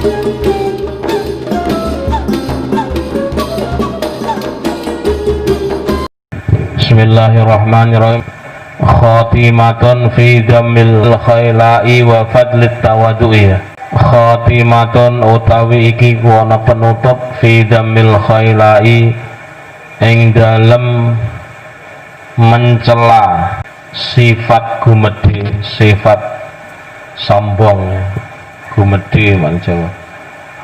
Bismillahirrahmanirrahim. Khatimatun fi dhammil khailai wa fadlit tawadu'i. Khatimatun utawi iki kuwana penutup fi dhammil khailai ing dalem mencela sifat gumedhe, sifat sombong, gumedhe manjawa.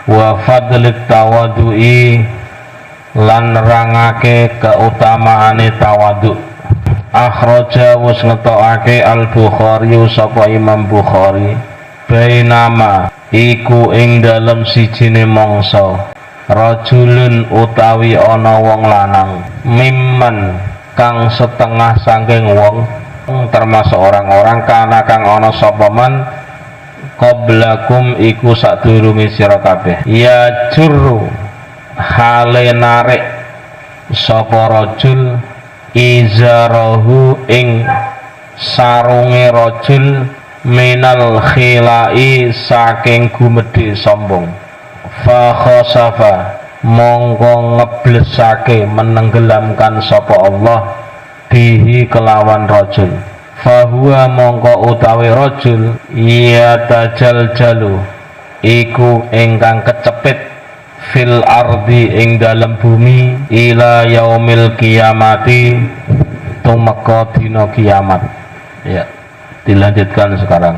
Wa fadlit tawadu'i lan nerangake keutamaane tawadhu. Akhraja wis ngetokake Al-Bukhari sapa Imam Bukhari bainama iku ing dalem sijine mangsa rajulun utawi ana wong lanang mimman kang setengah saking wong termasuk orang-orang kana kang ana sapa man qablakum iku sadurunge sira kabeh ya jurru hale narik sapa rajul izarahu ing sarunge rajul minal khilai saking gumedhe sombong fa khosafa mongko ngeblesake menenggelamkan sapa Allah bihi kelawan rajul fahuwa mongko utawi rajul ya tajaljalu iku ingkang kecepit fil ardi ing dalam bumi ila yaumil kiamati tumeka dina kiamat. Ya, dilanjutkan sekarang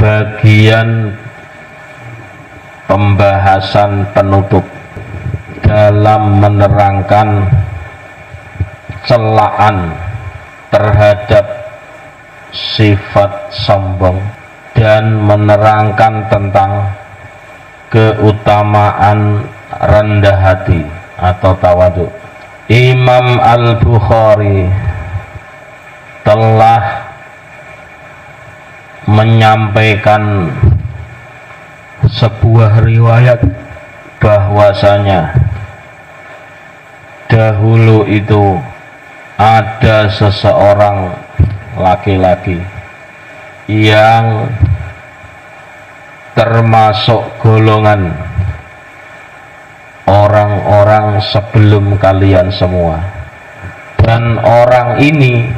bagian pembahasan penutup dalam menerangkan celaan terhadap sifat sombong dan menerangkan tentang keutamaan rendah hati atau tawadhu. Imam Al-Bukhari telah menyampaikan sebuah riwayat bahwasanya dahulu itu ada seseorang laki-laki yang termasuk golongan orang-orang sebelum kalian semua, dan orang ini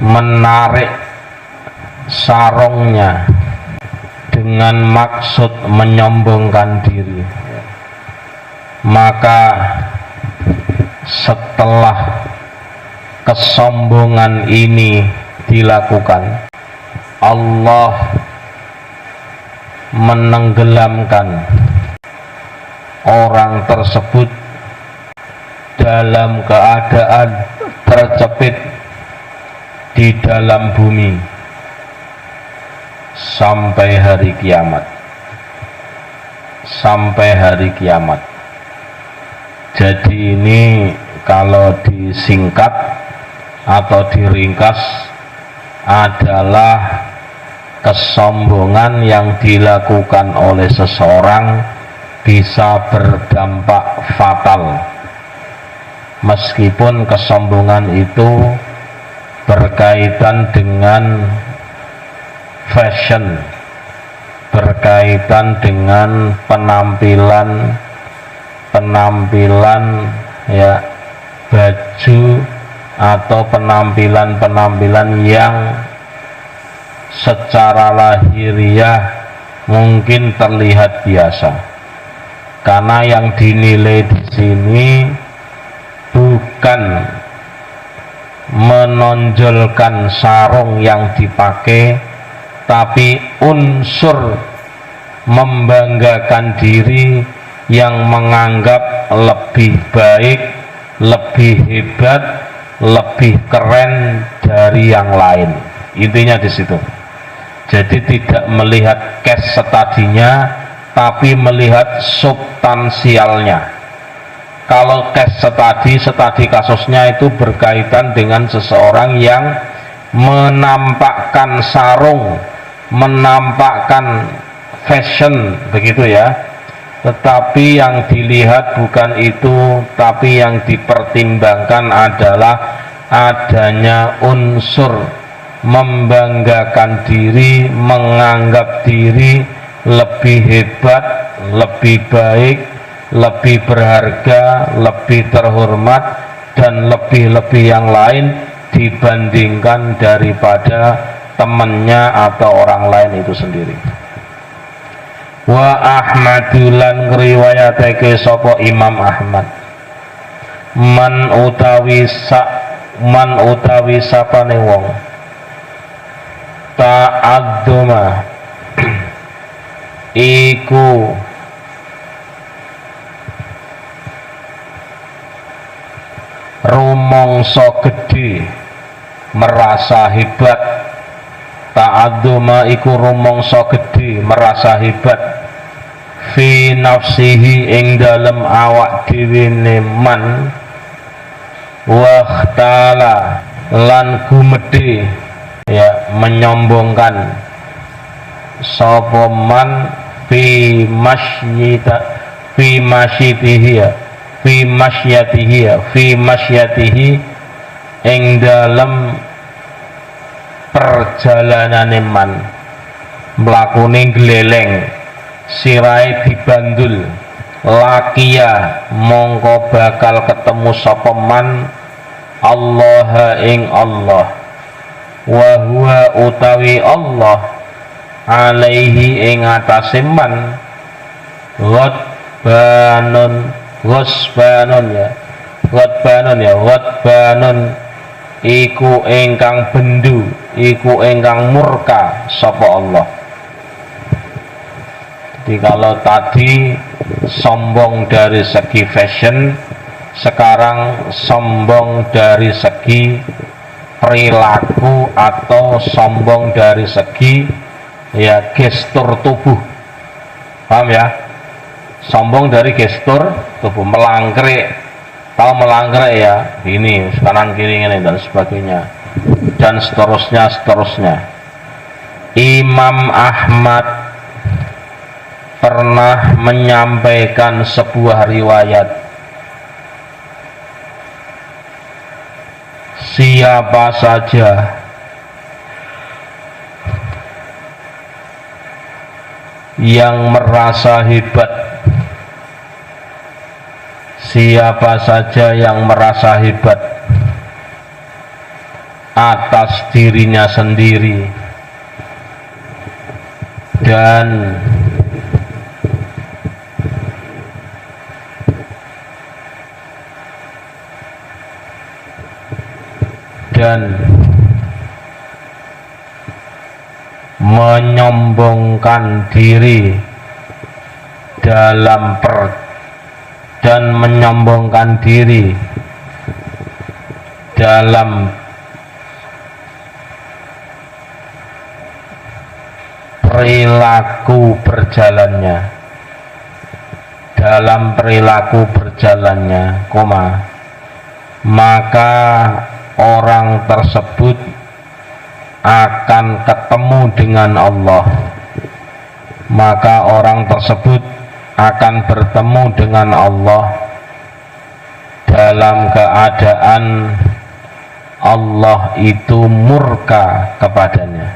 menarik sarungnya dengan maksud menyombongkan diri. Maka setelah kesombongan ini dilakukan, Allah menenggelamkan orang tersebut dalam keadaan terjepit di dalam bumi sampai hari kiamat. Sampai hari kiamat. Jadi ini kalau disingkat atau diringkas adalah kesombongan yang dilakukan oleh seseorang bisa berdampak fatal, meskipun kesombongan itu berkaitan dengan fashion, berkaitan dengan penampilan ya, baju atau penampilan yang secara lahiriah mungkin terlihat biasa, karena yang dinilai di sini bukan menonjolkan sarung yang dipakai, tapi unsur membanggakan diri yang menganggap lebih baik, lebih hebat, lebih keren dari yang lain. Intinya di situ. Jadi tidak melihat case study-nya, tapi melihat substansialnya. Kalau case study kasusnya itu berkaitan dengan seseorang yang menampakkan sarung, menampakkan fashion, begitu ya. Tetapi yang dilihat bukan itu, tapi yang dipertimbangkan adalah adanya unsur membanggakan diri, menganggap diri lebih hebat, lebih baik, lebih berharga, lebih terhormat, dan lebih-lebih yang lain dibandingkan daripada temannya atau orang lain itu sendiri. Wa Ahmadulan ngriwayatake sapa Imam Ahmad, man utawi sapane wong ta'adzuma iku rumangsa gedhe, merasa hebat. Ta'adzuma iku rumangsa gedhe, merasa hebat. Fi nafsihi ing dalem awak dhewe man, wahtala lan gumedhe, ya, menyombongkan sapa man fi masyatihi ing dalem perjalanane man, mlakune gleleng, sirai dibandul, lakia mongko bakal ketemu sapa man Allah ing Allah, wa huwa utawi Allah alaihi ing atase man ghadbanun iku ingkang bendu, iku ingkang murka sapa Allah. Jadi kalau tadi sombong dari segi fashion, sekarang sombong dari segi perilaku atau sombong dari segi, ya, gestur tubuh. Paham ya? Sombong dari gestur tubuh, melangkrik. Tahu melangkrik ya? Ini kanan kiri ini dan sebagainya. Dan seterusnya. Imam Ahmad pernah menyampaikan sebuah riwayat, siapa saja yang merasa hebat, siapa saja yang merasa hebat atas dirinya sendiri dan menyombongkan diri dalam perilaku berjalannya, maka orang tersebut akan ketemu dengan Allah, maka orang tersebut akan bertemu dengan Allah dalam keadaan Allah itu murka kepadanya,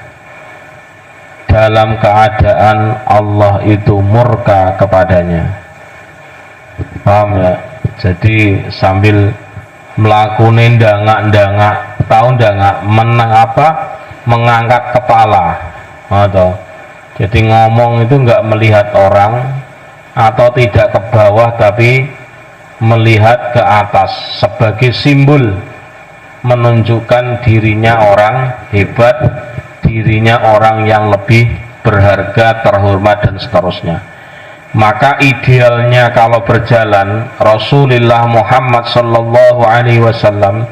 dalam keadaan Allah itu murka kepadanya. Paham ya? Jadi sambil melakukan ndangak, tahu ndangak, menang apa? Mengangkat kepala, atau jadi ngomong itu enggak melihat orang atau tidak ke bawah tapi melihat ke atas sebagai simbol menunjukkan dirinya orang hebat, dirinya orang yang lebih berharga, terhormat dan seterusnya. Maka idealnya kalau berjalan, Rasulullah Muhammad sallallahu alaihi wasallam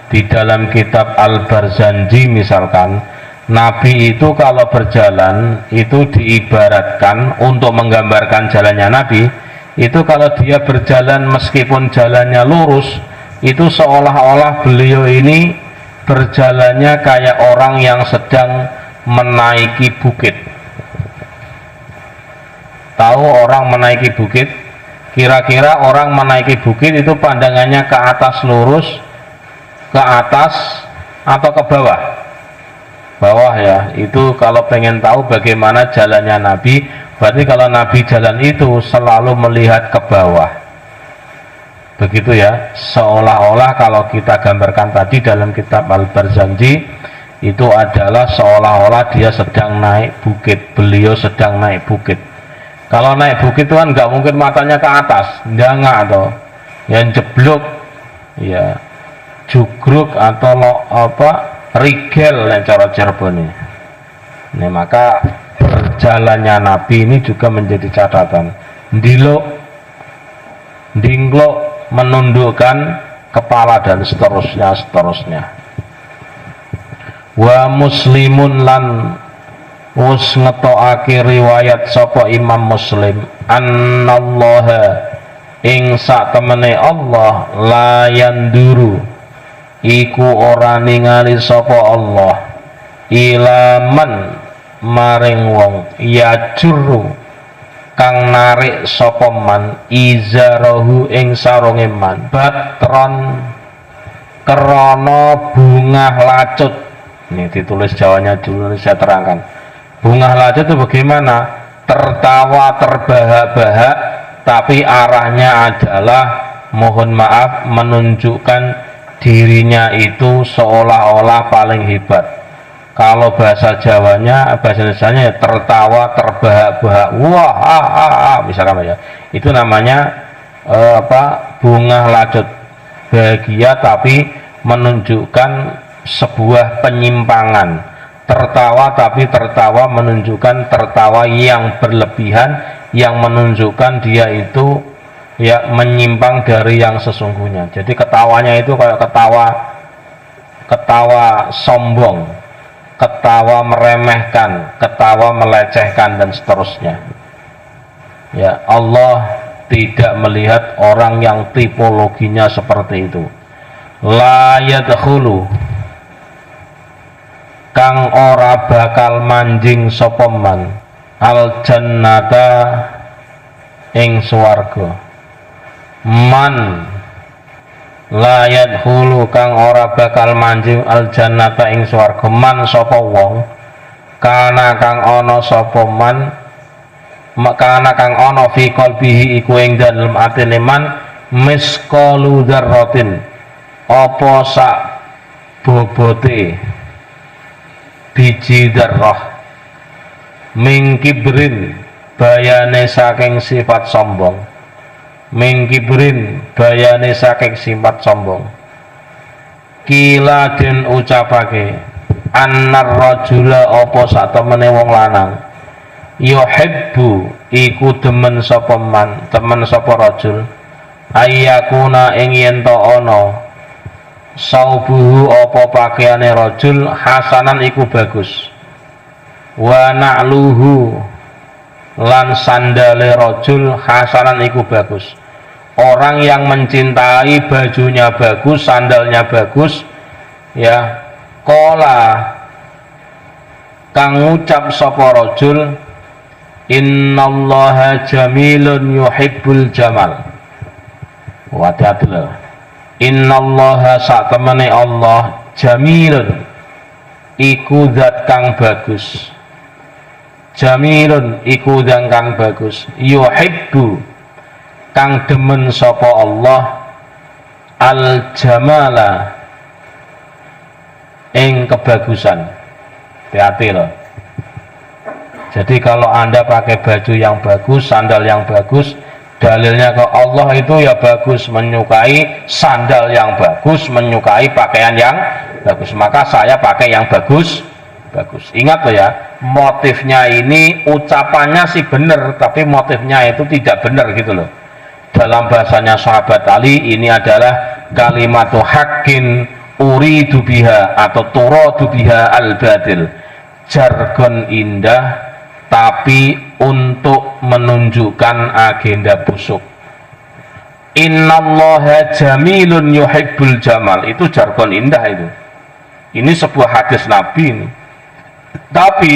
di dalam kitab Al-Barzanji misalkan, Nabi itu kalau berjalan itu diibaratkan untuk menggambarkan jalannya Nabi itu, kalau dia berjalan meskipun jalannya lurus, itu seolah-olah beliau ini berjalannya kayak orang yang sedang menaiki bukit. Tahu orang menaiki bukit? Kira-kira orang menaiki bukit itu pandangannya ke atas lurus, ke atas atau ke bawah? Bawah ya. Itu kalau pengen tahu bagaimana jalannya Nabi, Berarti kalau Nabi jalan itu selalu melihat ke bawah, begitu ya. Seolah-olah kalau kita gambarkan tadi dalam kitab Al-Barzanji, itu adalah seolah-olah dia sedang naik bukit, beliau sedang naik bukit. Kalau naik bukit itu kan nggak mungkin matanya ke atas, jangan, atau yang jeblok, ya jugruk atau rigel yang cara Cirebon ini. Nah, maka berjalannya Nabi ini juga menjadi catatan. Dinglok, menundukkan kepala dan seterusnya. Wa Muslimun lan us ngetokake riwayat sapa Imam Muslim, annallaha ing sak temene Allah la yanduru iku ora ningali sapa Allah ilaman maring wong ya juru kang narik sapa man izarahu ing sarunge man batron krana bungah lacut. Ini ditulis Jawanya dulu, saya terangkan. Bungah lacut itu bagaimana? Tertawa terbahak-bahak, tapi arahnya adalah mohon maaf menunjukkan dirinya itu seolah-olah paling hebat. Kalau bahasa Jawanya, bahasa Indonesianya ya tertawa terbahak-bahak, wah misalkan ya, itu namanya bungah lacut, bahagia tapi menunjukkan sebuah penyimpangan. Tertawa tapi tertawa menunjukkan tertawa yang berlebihan, yang menunjukkan dia itu ya menyimpang dari yang sesungguhnya. Jadi ketawanya itu kayak ketawa sombong, ketawa meremehkan, ketawa melecehkan dan seterusnya. Ya, Allah tidak melihat orang yang tipologinya seperti itu. La yadkhulu kang ora bakal manjing sapa man al jannata ing swarga. Man la yadkhulu kang ora bakal manjing al jannata ing swarga man sapa wong kana kang ana sapa man makana kang ana fi qalbihi iku ing dalem atine man misqalu dzarratin apa sak bobote biji dzarrah min kibrin bayane saking sifat sombong, min kibrin bayane saking sifat sombong. Kila den ucapake annar rajula apa satemene wong lanang yuhibbu iku demen sapa man, temen sapa rajul ayyakuna ing yen ta ana saubuhu apa pakaiane rajul hasanan iku bagus wa na'luhu lan sandale rajul hasanan iku bagus. Orang yang mencintai bajunya bagus, sandalnya bagus, ya kola kang ngucap sapa rajul innallaha jamilun yuhibbul jamal. Hati-hati lho. Innallaha sak temene Allah jamilun iku zat kang bagus. Jamilun iku zat kang bagus. Yuhibbu kang demen sapa Allah al jamala ing kebagusan. Hati-hati loh. Jadi kalau Anda pakai baju yang bagus, sandal yang bagus, dalilnya ke Allah itu ya bagus, menyukai sandal yang bagus, menyukai pakaian yang bagus, maka saya pakai yang bagus. Ingat loh ya, motifnya ini ucapannya sih benar, tapi motifnya itu tidak benar gitu loh. Dalam bahasanya sahabat Ali, ini adalah kalimatu haqqin uridu biha atau turadu biha al-batil, jargon indah tapi untuk menunjukkan agenda busuk. Innallaha jamilun yuhibbul jamal, itu jargon indah itu. Ini sebuah hadis Nabi ini. Tapi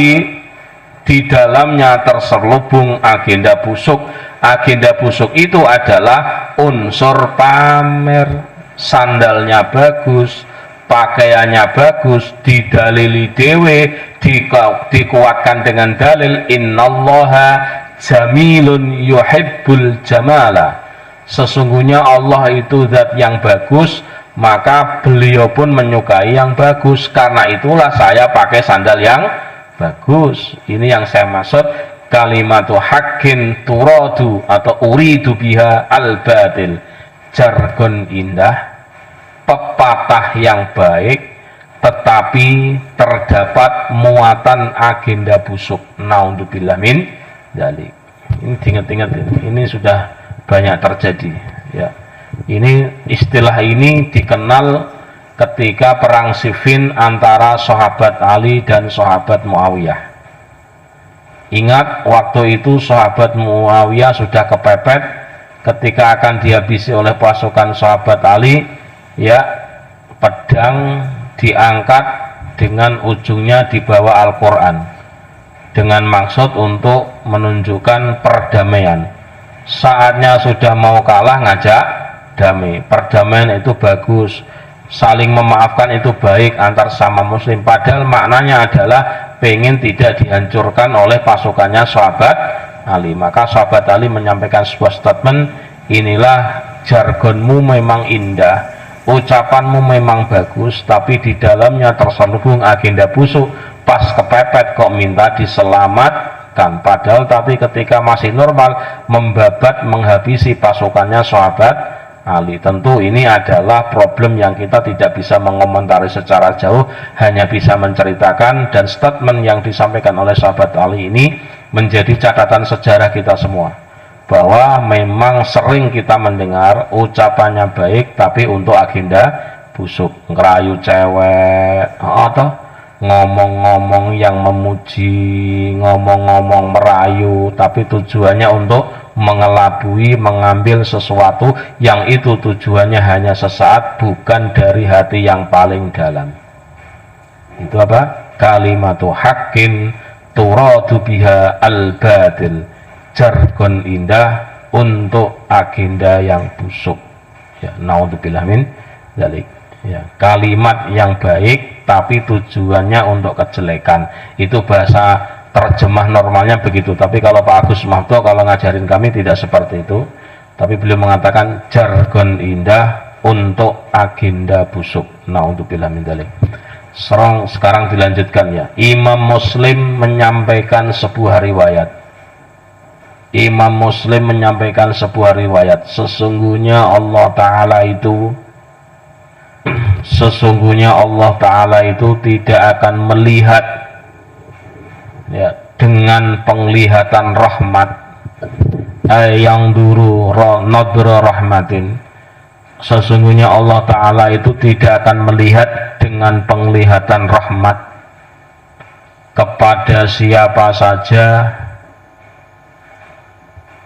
di dalamnya terselubung agenda busuk. Agenda busuk itu adalah unsur pamer, sandalnya bagus, pakaiannya bagus, didalili dewe, dikuatkan dengan dalil innallaha jamilun yuhibbul jamala. Sesungguhnya Allah itu zat yang bagus, maka beliau pun menyukai yang bagus. Karena itulah saya pakai sandal yang bagus. Ini yang saya maksud kalimatu haqqin turadu atau uridu biha al-batil. Jargon indah, pepatah yang baik, tetapi terdapat muatan agenda busuk. Naudzubillah min dzalik. Ini ingat-ingat, ini sudah banyak terjadi ya. Ini istilah ini dikenal ketika perang Siffin antara sahabat Ali dan sahabat Muawiyah. Ingat waktu itu sahabat Muawiyah sudah kepepet ketika akan dihabisi oleh pasukan sahabat Ali ya, pedang diangkat dengan ujungnya di bawah Al-Quran dengan maksud untuk menunjukkan perdamaian. Saatnya sudah mau kalah, ngajak damai. Perdamaian itu bagus, saling memaafkan itu baik antar sama muslim, padahal maknanya adalah pengen tidak dihancurkan oleh pasukannya sahabat Ali. Maka sahabat Ali menyampaikan sebuah statement, inilah jargonmu memang indah, ucapanmu memang bagus, tapi di dalamnya terselubung agenda busuk. Pas kepepet kok minta diselamatkan, padahal tapi ketika masih normal membabat menghabisi pasukannya sahabat Ali. Tentu ini adalah problem yang kita tidak bisa mengomentari secara jauh, hanya bisa menceritakan, dan statement yang disampaikan oleh sahabat Ali ini menjadi catatan sejarah kita semua, bahwa memang sering kita mendengar ucapannya baik tapi untuk agenda busuk, ngerayu cewek atau ngomong-ngomong yang memuji, ngomong-ngomong merayu, tapi tujuannya untuk mengelabui, mengambil sesuatu yang itu tujuannya hanya sesaat, bukan dari hati yang paling dalam. Itu apa? Kalimatu haqqin turadu biha al-batil. Jargon indah untuk agenda yang busuk. Ya, naudzubillah min dzalik. Ya, kalimat yang baik tapi tujuannya untuk kejelekan, itu bahasa terjemah normalnya begitu. Tapi kalau Pak Agus Mahto kalau ngajarin kami tidak seperti itu, tapi beliau mengatakan jargon indah untuk agenda busuk. Naudzubillah min dzalik. Sekarang dilanjutkan ya. Imam Muslim menyampaikan sebuah riwayat. Imam Muslim menyampaikan sebuah riwayat, sesungguhnya Allah Ta'ala itu tidak akan melihat ya, dengan penglihatan rahmat, yang duru nadra rahmatin. Sesungguhnya Allah Ta'ala itu tidak akan melihat dengan penglihatan rahmat kepada siapa saja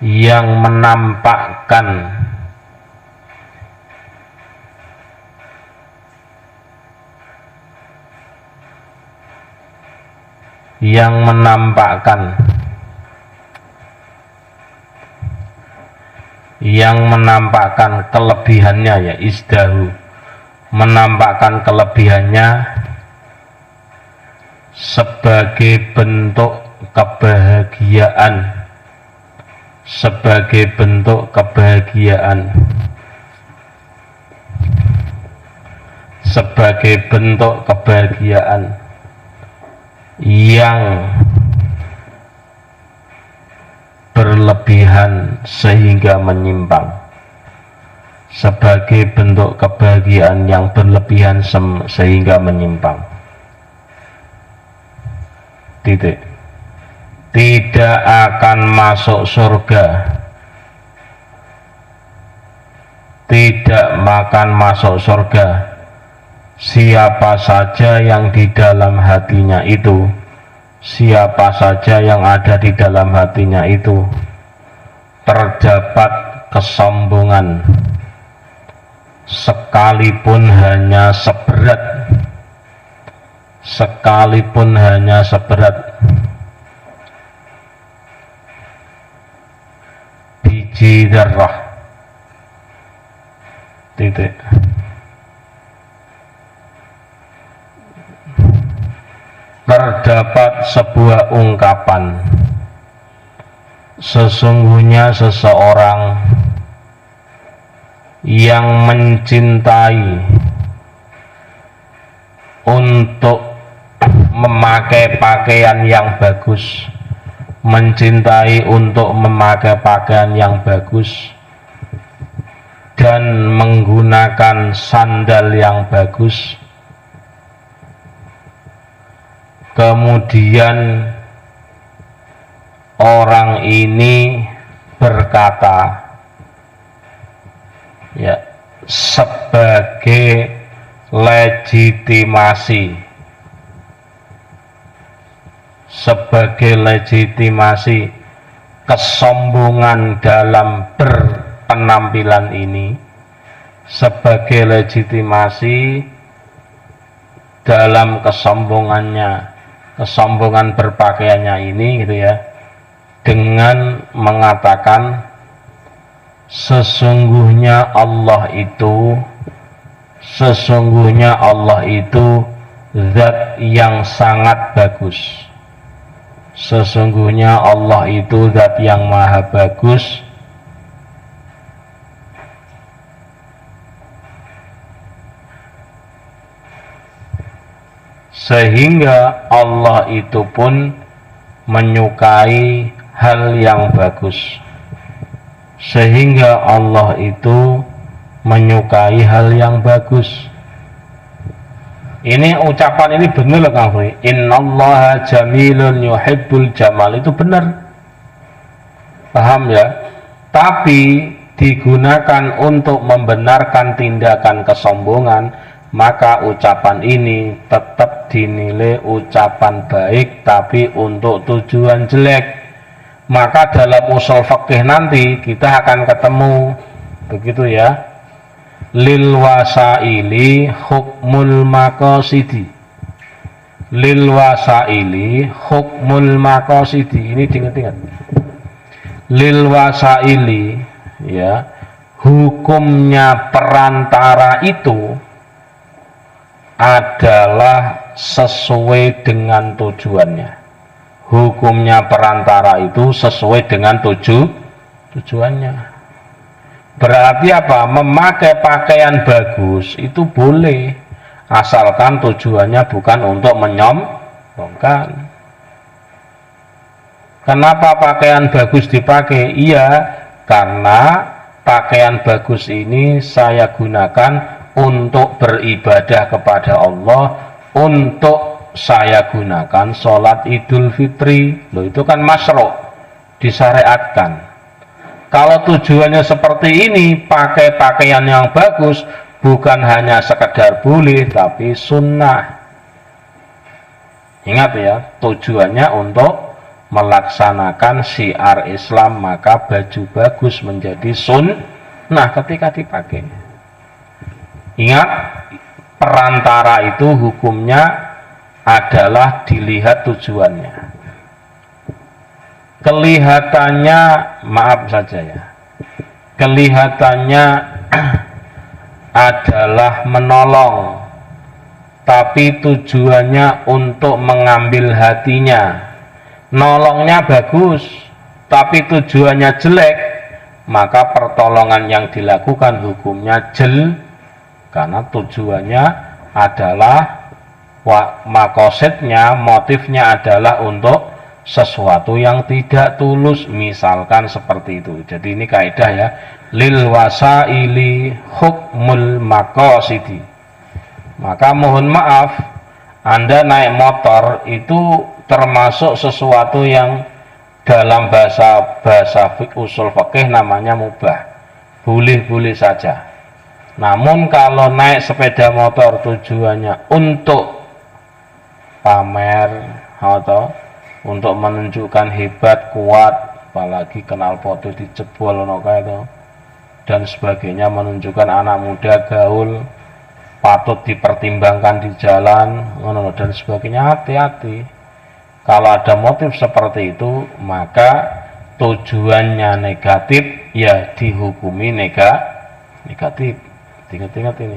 yang menampakkan kelebihannya ya, isdahu, menampakkan kelebihannya sebagai bentuk kebahagiaan, yang berlebihan sehingga menyimpang, sebagai bentuk kebahagiaan yang berlebihan sehingga menyimpang. Titik. Tidak akan masuk surga, tidak akan masuk surga siapa saja yang di dalam hatinya itu, siapa saja yang ada di dalam hatinya itu terdapat kesombongan, sekalipun hanya seberat biji dzarrah. Titik. Terdapat sebuah ungkapan, sesungguhnya seseorang yang mencintai untuk memakai pakaian yang bagus, mencintai untuk memakai pakaian yang bagus dan menggunakan sandal yang bagus, kemudian orang ini berkata, ya, sebagai legitimasi kesombongan dalam berpenampilan ini, sebagai legitimasi dalam kesombongan berpakaiannya ini, gitu ya, dengan mengatakan sesungguhnya Allah itu zat yang sangat bagus, sesungguhnya Allah itu zat yang maha bagus, sehingga Allah itu pun menyukai hal yang bagus, sehingga Allah itu menyukai hal yang bagus. Ini ucapan ini benar loh Kang Fri. Innallaha jamilun yuhibbul jamal, itu benar, paham ya? Tapi digunakan untuk membenarkan tindakan kesombongan, maka ucapan ini tetap dinilai ucapan baik tapi untuk tujuan jelek. Maka dalam usul fikih nanti kita akan ketemu begitu ya, lil wasaili hukmul maqasidi, lil wasaili hukmul maqasidi, ini diingat-ingat, lil wasaili, ya, hukumnya perantara itu adalah sesuai dengan tujuannya. Hukumnya perantara itu sesuai dengan tujuannya. Berarti apa? Memakai pakaian bagus itu boleh, asalkan tujuannya bukan untuk menyombongkan. Kenapa pakaian bagus dipakai? Iya, karena pakaian bagus ini saya gunakan untuk beribadah kepada Allah, untuk saya gunakan sholat Idul Fitri. Loh, itu kan masyru', disyariatkan. Kalau tujuannya seperti ini, pakai pakaian yang bagus bukan hanya sekedar boleh, tapi sunnah. Ingat ya, tujuannya untuk melaksanakan syiar Islam, maka baju bagus menjadi sunnah ketika dipakai. Ingat, perantara itu hukumnya adalah dilihat tujuannya. Kelihatannya, maaf saja ya, kelihatannya adalah menolong, tapi tujuannya untuk mengambil hatinya. Nolongnya bagus, tapi tujuannya jelek, maka pertolongan yang dilakukan hukumnya karena tujuannya adalah makosidnya, motifnya adalah untuk sesuatu yang tidak tulus, misalkan seperti itu. Jadi ini kaidah ya, lil wasaili hukmul makosidi. Maka mohon maaf, Anda naik motor itu termasuk sesuatu yang dalam bahasa usul fikih namanya mubah, boleh-boleh saja. Namun kalau naik sepeda motor tujuannya untuk pamer atau untuk menunjukkan hebat, kuat, apalagi knalpotnya dijebol itu dan sebagainya, menunjukkan anak muda gaul, patut dipertimbangkan di jalan dan sebagainya, hati-hati. Kalau ada motif seperti itu, maka tujuannya negatif, ya dihukumi negatif. Ingat-ingat ini.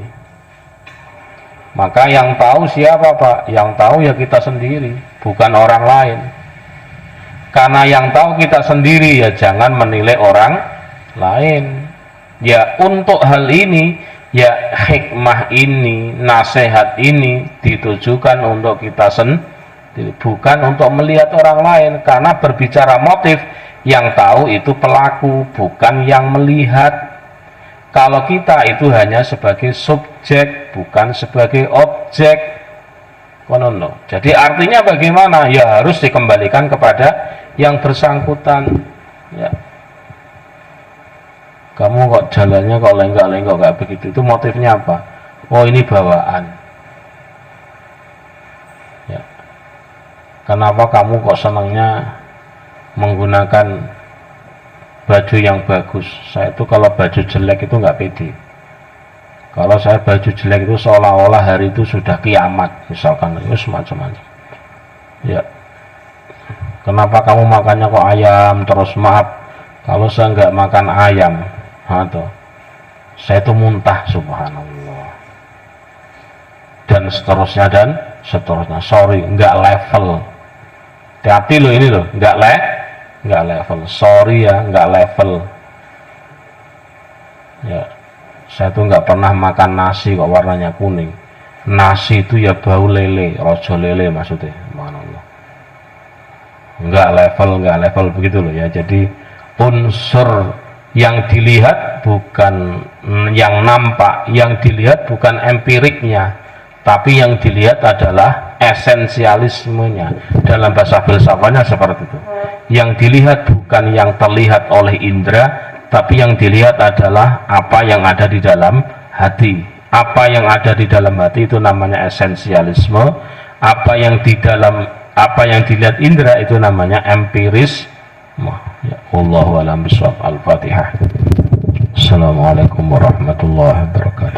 Maka yang tahu siapa Pak? Yang tahu ya kita sendiri, bukan orang lain. Karena yang tahu kita sendiri, ya jangan menilai orang lain. Ya untuk hal ini, ya hikmah ini, nasihat ini ditujukan untuk kita sendiri, bukan untuk melihat orang lain. Karena berbicara motif, yang tahu itu pelaku, bukan yang melihat. Kalau kita itu hanya sebagai subjek, bukan sebagai objek. Konono. Jadi artinya bagaimana? Ya harus dikembalikan kepada yang bersangkutan. Ya. Kamu kok jalannya kok lenggak-lenggok kayak begitu, itu motifnya apa? Oh ini bawaan. Ya. Kenapa kamu kok senangnya menggunakan baju yang bagus? Saya itu kalau baju jelek itu nggak pede. Kalau saya baju jelek itu seolah-olah hari itu sudah kiamat, misalkan, itu semacam-macam. Ya. Kenapa kamu makannya kok ayam terus? Maaf, kalau saya nggak makan ayam, atau saya itu muntah, subhanallah, dan seterusnya dan seterusnya. Sorry, nggak level. Hati-hati loh ini loh, nggak level. Sorry ya, nggak level. Ya, saya tuh nggak pernah makan nasi kok warnanya kuning. Nasi itu ya bau lele, rojo lele maksudnya, subhanallah. Nggak level begitu loh ya. Jadi unsur yang dilihat bukan yang nampak, yang dilihat bukan empiriknya, tapi yang dilihat adalah esensialismenya. Dalam bahasa filsafatnya seperti itu. Yang dilihat bukan yang terlihat oleh indera, tapi yang dilihat adalah apa yang ada di dalam hati. Apa yang ada di dalam hati itu namanya esensialisme. Apa yang dilihat indera itu namanya empirisme. Ya, Allahu a'lam bishawab. Al-Fatihah. Assalamualaikum warahmatullahi wabarakatuh.